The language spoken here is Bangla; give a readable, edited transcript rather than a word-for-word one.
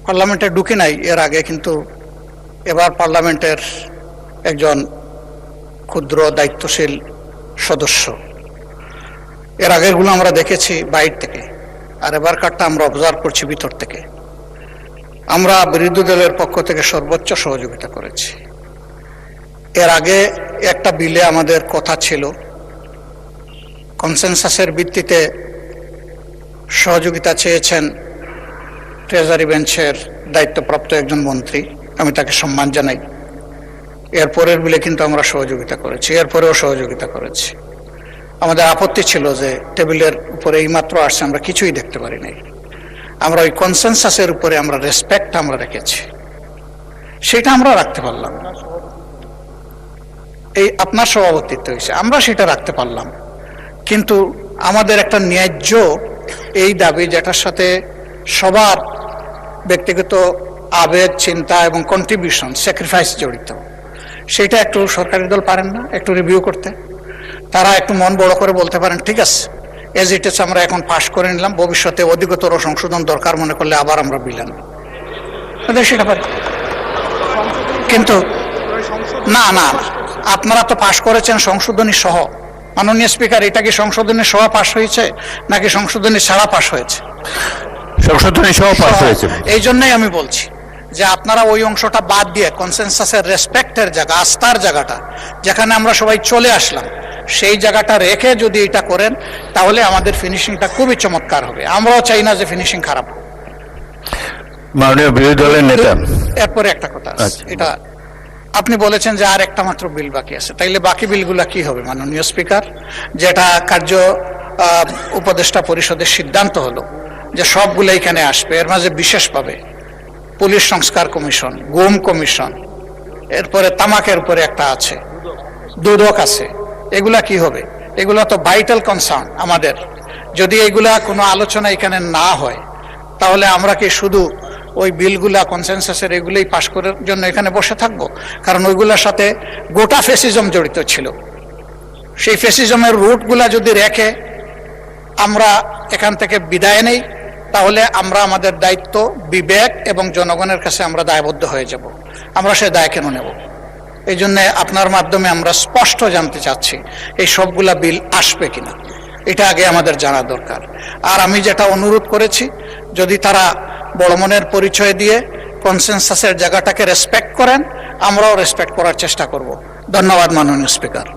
পার্লামেন্টে ঢুকি নাই এর আগে, কিন্তু এবার পার্লামেন্টের একজন ক্ষুদ্র দায়িত্বশীল সদস্য। এর আগেরগুলো আমরা দেখেছি বাইর থেকে, আর এবারকারটা আমরা অবজার্ভ করছি ভিতর থেকে। আমরা বিরোধী দলের পক্ষ থেকে সর্বোচ্চ সহযোগিতা করেছি। এর আগে একটা বিলে আমাদের কথা ছিল, কনসেনসাসের ভিত্তিতে সহযোগিতা চেয়েছেন ট্রেজারি বেঞ্চের দায়িত্বপ্রাপ্ত একজন মন্ত্রী, আমি তাকে সম্মান জানাই। এরপরের বিলে কিন্তু আমরা সহযোগিতা করেছি, এরপরেও সহযোগিতা করেছি। আমাদের আপত্তি ছিল যে টেবিলের উপরে এইমাত্র আসছে, আমরা কিছুই দেখতে পারি নাই। আমরা ওই কনসেনসাসের উপরে আমরা রেসপেক্ট আমরা রেখেছি, সেটা আমরা রাখতে পারলাম। এই আপনার সভাপতিত্ব হয়েছে, আমরা সেটা রাখতে পারলাম, কিন্তু আমাদের একটা ন্যায্য এই দাবি, যেটার সাথে সবার ব্যক্তিগত আবেগ, চিন্তা এবং কন্ট্রিবিউশন, স্যাক্রিফাইস জড়িত, সেটা একটু সরকারি দল পারেন না একটু রিভিউ করতে? তারা একটু মন বড় করে বলতে পারেন, ঠিক আছে এজ ইট ইজ আমরা এখন পাশ করে নিলাম, ভবিষ্যতে অধিকতর সংশোধন দরকার মনে করলে আবার আমরা বিলাম, সেটা পারি। কিন্তু না না, আপনারা তো পাশ করেছেন সংশোধনী সহ। মাননীয় স্পিকার, এটা কি সংশোধনী সহ পাশ হয়েছে নাকি সংশোধনী ছাড়া পাশ হয়েছে? সংশোধনী সহ পাশ হয়েছে। এই জন্যই আমি বলছি যে আপনারা ওই অংশটা বাদ দিয়ে কনসেনসাসের রেসপেক্টের জায়গা, আস্থার জায়গাটা, যেখানে আমরা সবাই চলে আসলাম, সেই জায়গাটা রেখে যদি এটা করেন, তাহলে আমাদের ফিনিশিংটা খুবই চমৎকার হবে। আমরাও চাই না যে ফিনিশিং খারাপ। মাননীয় বিরোধী দলের নেতা, এরপরে একটা কথা আছে, এটা আপনি বলেছেন যে আর একটা মাত্র বিল বাকি আছে, তাইলে বাকি বিলগুলা কি হবে মাননীয় স্পিকার? যেটা কার্য উপদেষ্টা পরিষদের সিদ্ধান্ত হলো যে সবগুলো এখানে আসবে, এর মাঝে বিশেষভাবে পুলিশ সংস্কার কমিশন, গুম কমিশন, এরপরে তামাকের উপরে একটা আছে, দুদক আছে, এগুলা কি হবে? এগুলা তো ভাইটাল কনসার্ন আমাদের। যদি এগুলা কোনো আলোচনা এখানে না হয়, তাহলে আমরা কি শুধু ওই বিলগুলা কনসেনসাসের এগুলোই পাশ করার জন্য এখানে বসে থাকবো? কারণ ওইগুলোর সাথে গোটা ফ্যাসিজম জড়িত ছিল। সেই ফ্যাসিজমের রুটগুলা যদি রেখে আমরা এখান থেকে বিদায় নেই, তাহলে আমরা আমাদের দায়িত্ব, বিবেক এবং জনগণের কাছে আমরা দায়বদ্ধ হয়ে যাব। আমরা সে দায় কেন নেব? এই জন্য আপনার মাধ্যমে আমরা স্পষ্ট জানতে চাচ্ছি এই সবগুলা বিল আসবে কিনা, এটা আগে আমাদের জানা দরকার। আর আমি যেটা অনুরোধ করেছি, যদি তারা বড় মনের পরিচয় দিয়ে কনসেনসাসের জায়গাটাকে রেসপেক্ট করেন, আমরাও রেসপেক্ট করার চেষ্টা করব। ধন্যবাদ মাননীয় স্পিকার।